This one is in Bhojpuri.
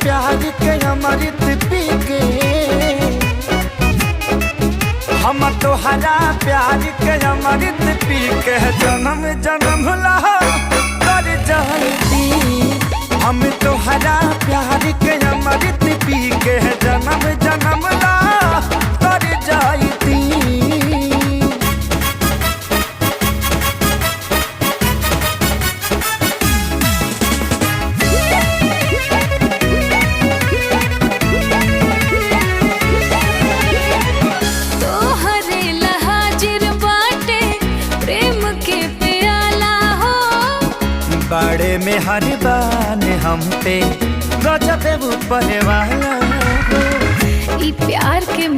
प्यार के अमृत पी के, हम तोहरा प्यार के अमृत पी के जन्म जन्म ला कर जाती। हम तोहरा प्यार के अमृत पी के जन्म जन्म ला कर जाती। बड़े में हर बान हम पे गजब ऊपर वाला, ई प्यार के